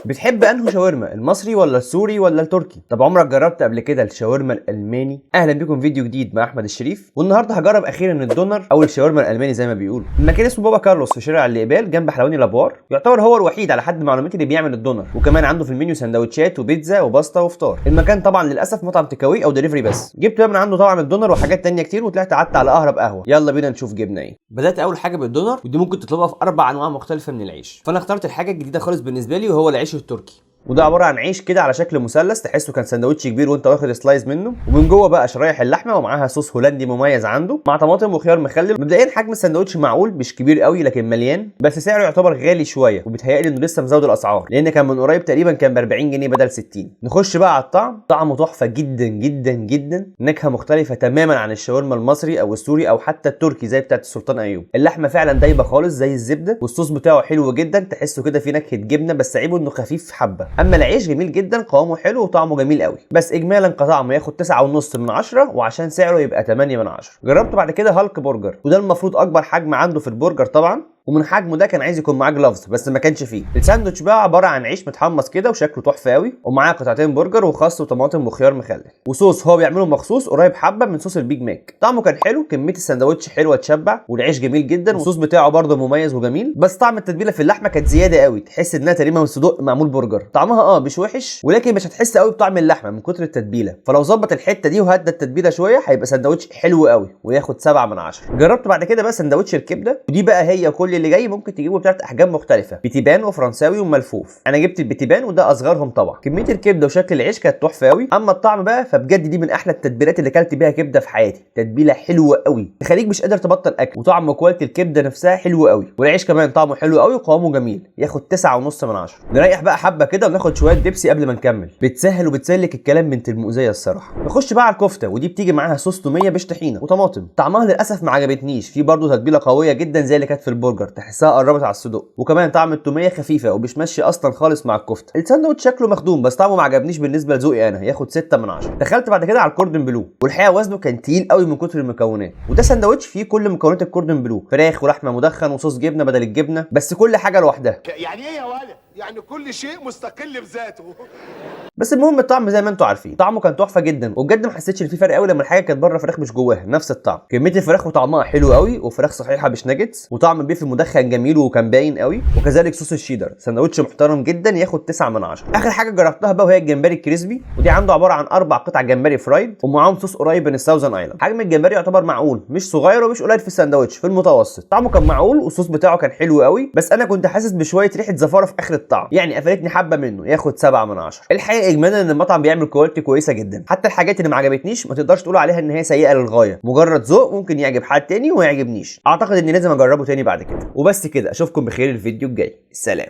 بتحب انهي شاورما، المصري ولا السوري ولا التركي؟ طب عمرك جربت قبل كده الشاورما الالماني؟ اهلا بكم فيديو جديد مع احمد الشريف، والنهارده هجرب اخيرا الدونر او الشاورما الالماني زي ما بيقولوا. المكان اسمه بابا كارلوس في شارع الإقبال جنب حلواني لابوار، يعتبر هو الوحيد على حد معلوماتي اللي بيعمل الدونر، وكمان عنده في المنيو سندوتشات وبيتزا وباستا وفطار. المكان طبعا للاسف مطعم تيكاوي او دليفري بس. جبت بقى من عنده طبعا الدونر وحاجات تانية كتير، وطلعت قعدت على اقرب قهوه. يلا بينا نشوف جبنا ايه. بدات اول حاجه بالدونر، ودي ممكن تطلبها في 4 انواع مختلفه من العيش، فانا اخترت الحاجه الجديده خالص بالنسبه لي وهو العيش التركي. وده عباره عن عيش كده على شكل مثلث، تحسه كان سندوتش كبير وانت واخد سلايز منه، ومن جوه بقى شرايح اللحمه ومعاها صوص هولندي مميز عنده مع طماطم وخيار مخلل. مبدئيا حجم السندوتش معقول، مش كبير قوي لكن مليان، بس سعره يعتبر غالي شويه، وبيتهيألي انه لسه مزود الاسعار لان كان من قريب تقريبا كان ب 40 جنيه بدل 60. نخش بقى على الطعم. طعمه تحفه جدا جدا جدا، نكهه مختلفه تماما عن الشاورما المصري او السوري او حتى التركي زي بتاعه السلطان ايوب. اللحمه فعلا دايبه خالص زي الزبده، والصوص بتاعه حلو جدا، تحسه كده في نكهه جبنه، بس عيبه انه خفيف حبه. اما العيش جميل جدا، قوامه حلو وطعمه جميل قوي، بس اجمالا كطعم ياخد 9.5 من 10، وعشان سعره يبقى 8 من 10. جربته بعد كده هالك برجر، وده المفروض اكبر حجم عنده في البرجر طبعا، ومن حجمه ده كان عايز يكون معاه جلافز بس ما كانش فيه. الساندوتش بقى عباره عن عيش متحمص كده وشكله تحفه قوي، ومعاه قطعتين برجر وخس وطماطم وخيار مخلل، وصوص هو بيعمله مخصوص قريب حبه من صوص البيج ماك. طعمه كان حلو، كميه الساندوتش حلوه تشبع، والعيش جميل جدا، والصوص بتاعه برده مميز وجميل، بس طعم التتبيله في اللحمه كانت زياده قوي، تحس انها تقريبا صدق معمول برجر. طعمها مش وحش، ولكن مش هتحس قوي بطعم اللحمه من كتر التتبيله، فلو ظبط الحته دي وهدى التتبيله شويه هيبقى ساندوتش حلو قوي وياخد 7 من 10. جربت بعد كده بقى ساندوتش الكبده، ودي بقى هي كل اللي جاي ممكن تجيبه بتاعت احجام مختلفه، بتيبان وفرنساوي وملفوف. انا جبت البتيبان وده اصغرهم طبعا. كميه الكبده وشكل العيش كانت تحفه قوي. اما الطعم بقى فبجد دي من احلى التتبيلات اللي اكلت بيها كبده في حياتي، تتبيله حلوه قوي تخليك مش قادر تبطل اكل، وطعم وكواليتي الكبده نفسها حلو قوي، والعيش كمان طعمه حلو قوي وقوامه جميل، ياخد 9.5 من 10. نريح بقى حبه كده وناخد شويه بيبسي قبل ما نكمل، بتسهل وبتسلك الكلام بنت المؤذيه الصراحه. نخش بقى على الكفته، ودي بتيجي معاها صوص توميه بش طحينه وطماطم. طعمها للاسف ما عجبتنيش، في برضه تتبيله قويه جدا زي اللي كانت في البرجر، تحسها قربت على الصدق، وكمان طعم التوميه خفيفه ومش ماشي اصلا خالص مع الكفته. الساندوتش شكله مخدوم بس طعمه ما عجبنيش بالنسبه لذوقي انا، ياخد 6 من 10. دخلت بعد كده على الكوردن بلو، والحقيقه وزنه كان تقيل قوي من كتر المكونات، وده ساندوتش فيه كل مكونات الكوردن بلو، فراخ ولحمه مدخن وصوص جبنه بدل الجبنه، بس كل حاجه لوحدها. يعني ايه يا ولد؟ يعني كل شيء مستقل بذاته. بس المهم الطعم زي ما انتم عارفين، طعمه كان تحفه جدا، وبجد ما حسيتش ان في فرق قوي لما الحاجه كانت بره فراخ مش جواها نفس الطعم. كميه الفراخ وطعمها حلو قوي، وفراخ صحيحه مش ناجتس، وطعم البيف المدخن جميل وكان باين قوي، وكذلك صوص الشيدر. ساندوتش محترم جدا ياخد 9 من 10. اخر حاجه جربتها بقى وهي الجمبري الكريسبي، ودي عنده عباره عن 4 قطع جمبري فرايد، ومعاهم صوص قريب من الساوزن ايلاند. حجم الجمبري يعتبر معقول، مش صغير ومش قليل في الساندوتش، في المتوسط. طعمه كان معقول والصوص بتاعه كان حلو قوي، بس انا كنت حاسس بشويه ريحه زفاره في اخر الطعم، يعني قفلتني حبه منه، ياخد 7 من 10. الحقيقه اجمالا ان المطعم بيعمل كواليتي كويسه جدا، حتى الحاجات اللي ما عجبتنيش ما تقدرش تقول عليها ان هي سيئه للغايه، مجرد ذوق ممكن يعجب حد تاني وما يعجبنيش. اعتقد اني لازم اجربه تاني بعد كده. وبس كده، اشوفكم بخير الفيديو الجاي، سلام.